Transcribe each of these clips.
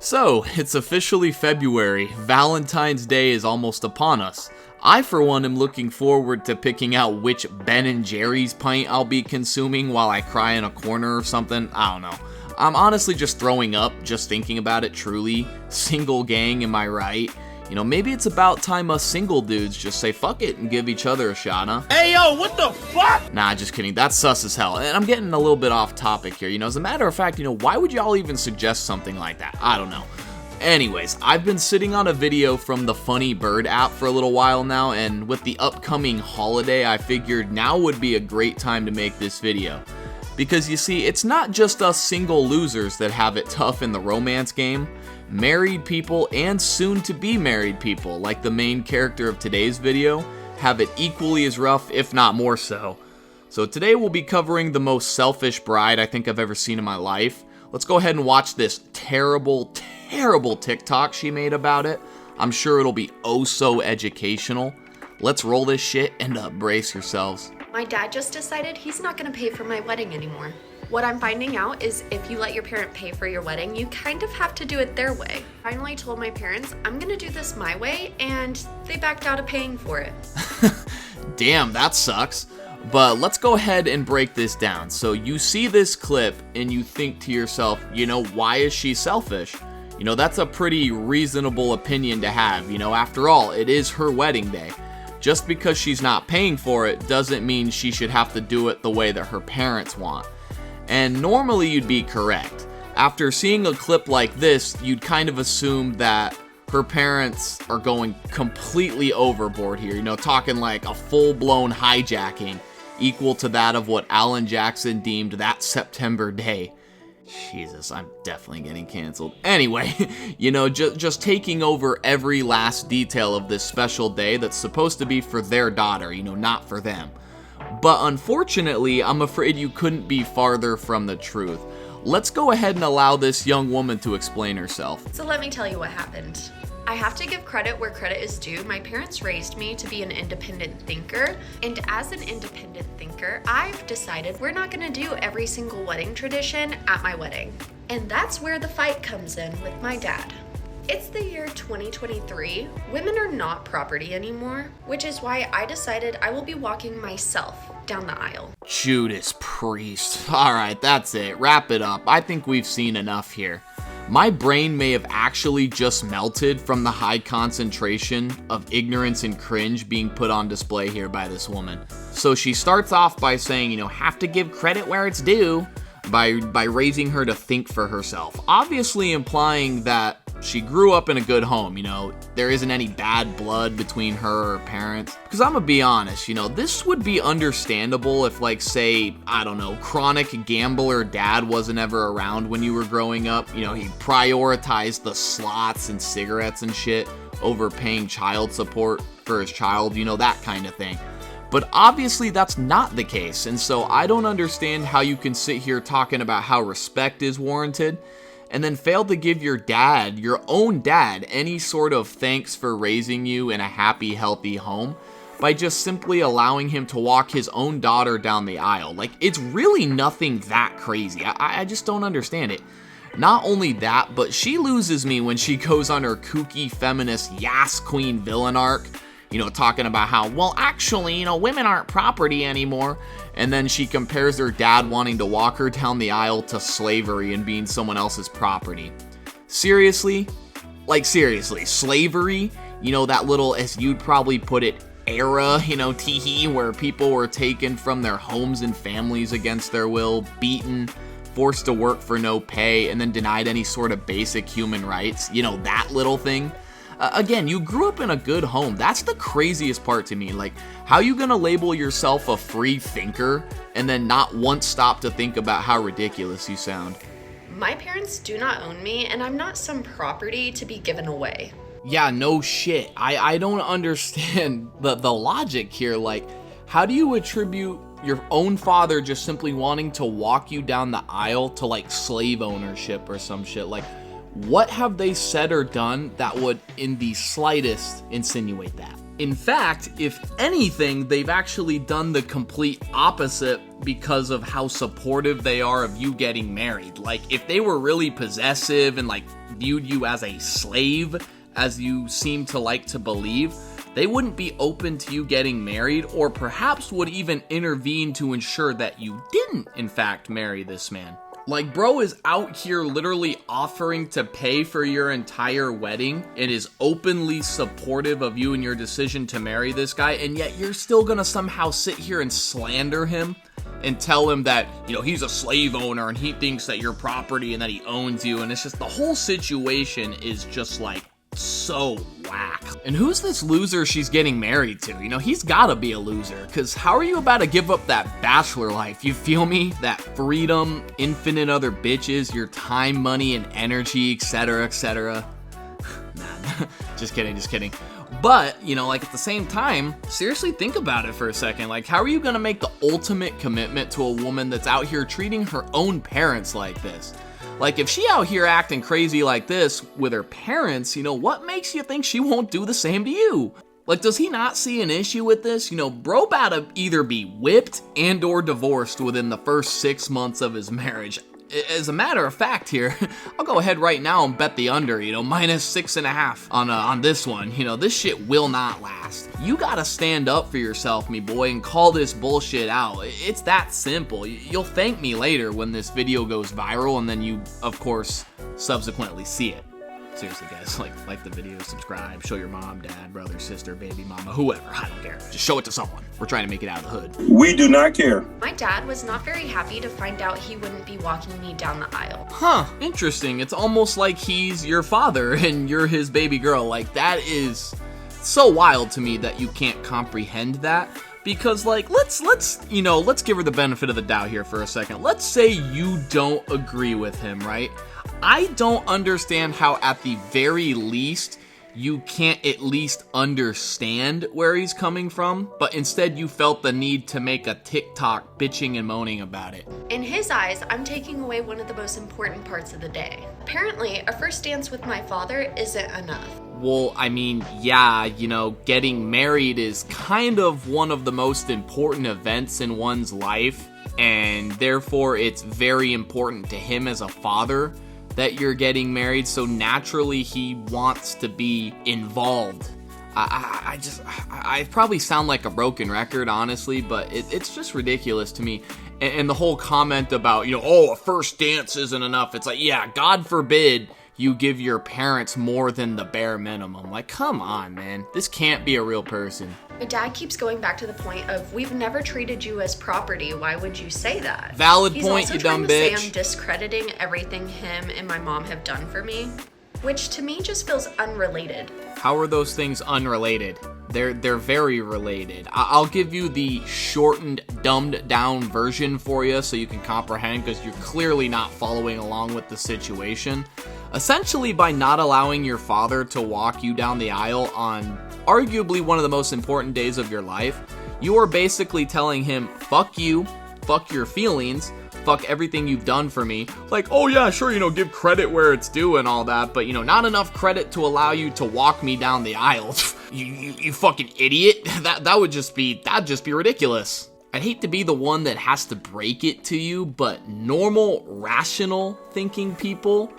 So, it's officially February. Valentine's Day is almost upon us. I, for one, am looking forward to picking out which Ben & Jerry's pint I'll be consuming while I cry in a corner or something. I don't know. I'm honestly just throwing up just thinking about it, truly. Single gang, am I right? You know, maybe it's about time us single dudes just say fuck it and give each other a shot, huh? Hey yo, what the fuck? Nah, just kidding. That's sus as hell. And I'm getting a little bit off topic here. You know, as a matter of fact, why would y'all even suggest something like that? I don't know. Anyways, I've been sitting on a video from the Funny Bird app for a little while now, and with the upcoming holiday, I figured now would be a great time to make this video. Because you see, it's not just us single losers that have it tough in the romance game. Married people and soon-to-be married people, like the main character of today's video, have it equally as rough, if not more so. So today we'll be covering the most selfish bride I think I've ever seen in my life. Let's go ahead and watch this terrible TikTok she made about it. I'm sure it'll be oh so educational. Let's roll this shit and brace yourselves. My dad just decided he's not gonna pay for my wedding anymore. What I'm finding out is if you let your parent pay for your wedding, you kind of have to do it their way. Finally told my parents, I'm gonna do this my way, and they backed out of paying for it. Damn, that sucks. But let's go ahead and break this down. So you see this clip and you think to yourself, why is she selfish? That's a pretty reasonable opinion to have. After all, it is her wedding day. Just because she's not paying for it doesn't mean she should have to do it the way that her parents want. And normally you'd be correct. After seeing a clip like this, you'd kind of assume that her parents are going completely overboard here, talking like a full-blown hijacking, equal to that of what Alan Jackson deemed that September day. Jesus, I'm definitely getting canceled. Anyway, just taking over every last detail of this special day that's supposed to be for their daughter, not for them. But unfortunately, I'm afraid you couldn't be farther from the truth. Let's go ahead and allow this young woman to explain herself. So let me tell you what happened. I have to give credit where credit is due. My parents raised me to be an independent thinker, and as an independent thinker, I've decided we're not gonna do every single wedding tradition at my wedding. And that's where the fight comes in with my dad. It's the year 2023. Women are not property anymore, which is why I decided I will be walking myself down the aisle. Judas Priest. Alright, that's it. Wrap it up. I think we've seen enough here. My brain may have actually just melted from the high concentration of ignorance and cringe being put on display here by this woman. So she starts off by saying, have to give credit where it's due, by raising her to think for herself. Obviously implying that she grew up in a good home, there isn't any bad blood between her or her parents. Because I'm gonna be honest, this would be understandable if, like, say, I don't know, chronic gambler dad wasn't ever around when you were growing up. He prioritized the slots and cigarettes and shit over paying child support for his child, that kind of thing. But obviously that's not the case, and so I don't understand how you can sit here talking about how respect is warranted and then fail to give your dad, your own dad, any sort of thanks for raising you in a happy, healthy home by just simply allowing him to walk his own daughter down the aisle. Like, it's really nothing that crazy. I just don't understand it. Not only that, but she loses me when she goes on her kooky feminist Yas Queen villain arc, talking about how, well, actually, women aren't property anymore. And then she compares her dad wanting to walk her down the aisle to slavery and being someone else's property. Seriously? Like, seriously, slavery? That little, as you'd probably put it, era, teehee, where people were taken from their homes and families against their will, beaten, forced to work for no pay, and then denied any sort of basic human rights. That little thing. Again, you grew up in a good home. That's the craziest part to me. Like, how you gonna label yourself a free thinker and then not once stop to think about how ridiculous you sound? My parents do not own me, and I'm not some property to be given away. Yeah, no shit. I don't understand the logic here. Like, how do you attribute your own father just simply wanting to walk you down the aisle to, like, slave ownership or some shit? Like, what have they said or done that would in the slightest insinuate that? In fact, if anything, they've actually done the complete opposite because of how supportive they are of you getting married. Like, if they were really possessive and, like, viewed you as a slave, as you seem to like to believe, they wouldn't be open to you getting married, or perhaps would even intervene to ensure that you didn't, in fact, marry this man. Like, bro is out here literally offering to pay for your entire wedding and is openly supportive of you and your decision to marry this guy, and yet you're still gonna somehow sit here and slander him and tell him that, you know, he's a slave owner and he thinks that you're property and that he owns you. And it's just, the whole situation is just like so whack. And who's this loser she's getting married to? You know, he's gotta be a loser, because how are you about to give up that bachelor life? You feel me? That freedom, infinite other bitches, your time, money, and energy, etc., etc. Nah, just kidding. But, you know, like, at the same time, seriously think about it for a second. Like, how are you gonna make the ultimate commitment to a woman that's out here treating her own parents like this? Like, if she out here acting crazy like this with her parents, you know, what makes you think she won't do the same to you? Like, does he not see an issue with this? You know, bro about to either be whipped and or divorced within the first 6 months of his marriage. As a matter of fact here, I'll go ahead right now and bet the under, you know, -6.5 on this one. You know, this shit will not last. You gotta stand up for yourself, me boy, and call this bullshit out. It's that simple. You'll thank me later when this video goes viral, and then you, of course, subsequently see it. Seriously, guys, like the video, subscribe, show your mom, dad, brother, sister, baby mama, whoever, I don't care. Just show it to someone. We're trying to make it out of the hood. We do not care. My dad was not very happy to find out he wouldn't be walking me down the aisle. Huh, interesting. It's almost like he's your father and you're his baby girl. Like, that is so wild to me that you can't comprehend that. Because, like, let's give her the benefit of the doubt here for a second. Let's say you don't agree with him, right? I don't understand how, at the very least, you can't at least understand where he's coming from, but instead you felt the need to make a TikTok bitching and moaning about it. In his eyes, I'm taking away one of the most important parts of the day. Apparently, a first dance with my father isn't enough. Well, I mean, yeah, you know, getting married is kind of one of the most important events in one's life, and therefore it's very important to him as a father that you're getting married, so naturally he wants to be involved. I probably sound like a broken record, honestly, but it's just ridiculous to me. And the whole comment about, you know, oh, a first dance isn't enough. It's like, yeah, God forbid you give your parents more than the bare minimum. Like, come on, man. This can't be a real person. My dad keeps going back to the point of, we've never treated you as property. Why would you say that? Valid point, you dumb bitch. He's also trying to say I'm discrediting everything him and my mom have done for me, which to me just feels unrelated. How are those things unrelated? They're very related. I'll give you the shortened, dumbed down version for you so you can comprehend, because you're clearly not following along with the situation. Essentially, by not allowing your father to walk you down the aisle on arguably one of the most important days of your life, you are basically telling him, fuck you, fuck your feelings, fuck everything you've done for me. Like, oh yeah, sure, you know, give credit where it's due and all that, but, you know, not enough credit to allow you to walk me down the aisle. you fucking idiot. That'd just be ridiculous. I'd hate to be the one that has to break it to you, but normal, rational thinking people,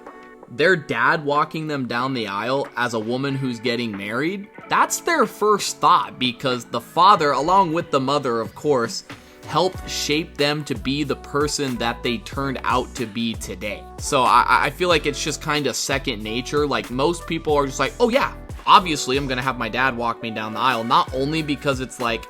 their dad walking them down the aisle as a woman who's getting married, that's their first thought, because the father, along with the mother, of course, helped shape them to be the person that they turned out to be today. So I feel like it's just kind of second nature. Like, most people are just like, oh yeah, obviously I'm gonna have my dad walk me down the aisle, not only because it's like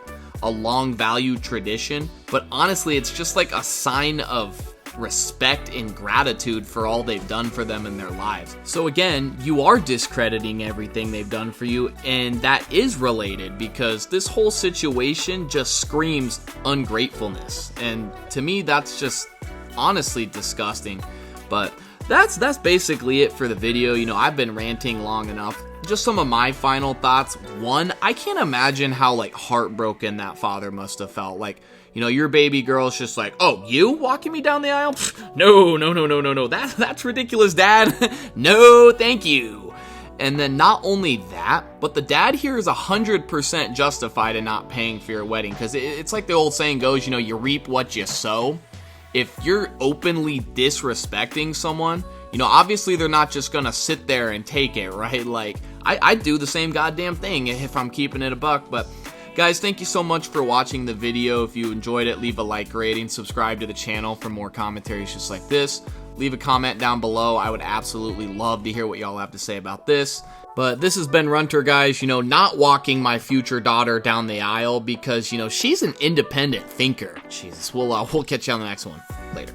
a long valued tradition, but honestly it's just like a sign of respect and gratitude for all they've done for them in their lives. So again, you are discrediting everything they've done for you, and that is related, because this whole situation just screams ungratefulness, and to me that's just honestly disgusting. But that's basically it for the video. You know, I've been ranting long enough. Just some of my final thoughts. One, I can't imagine how like heartbroken that father must have felt. Like, you know, your baby girl's just like, oh, you walking me down the aisle? No. That's ridiculous, Dad. No, thank you. And then not only that, but the dad here is 100% justified in not paying for your wedding, because it's like the old saying goes, you know, you reap what you sow. If you're openly disrespecting someone, you know, obviously they're not just gonna sit there and take it, right? Like, I'd do the same goddamn thing if I'm keeping it a buck. But guys, thank you so much for watching the video. If you enjoyed it, leave a like rating, subscribe to the channel for more commentaries just like this. Leave a comment down below. I would absolutely love to hear what y'all have to say about this. But this has been Runter, guys, you know, not walking my future daughter down the aisle because, you know, she's an independent thinker. Jesus, we'll catch you on the next one. Later.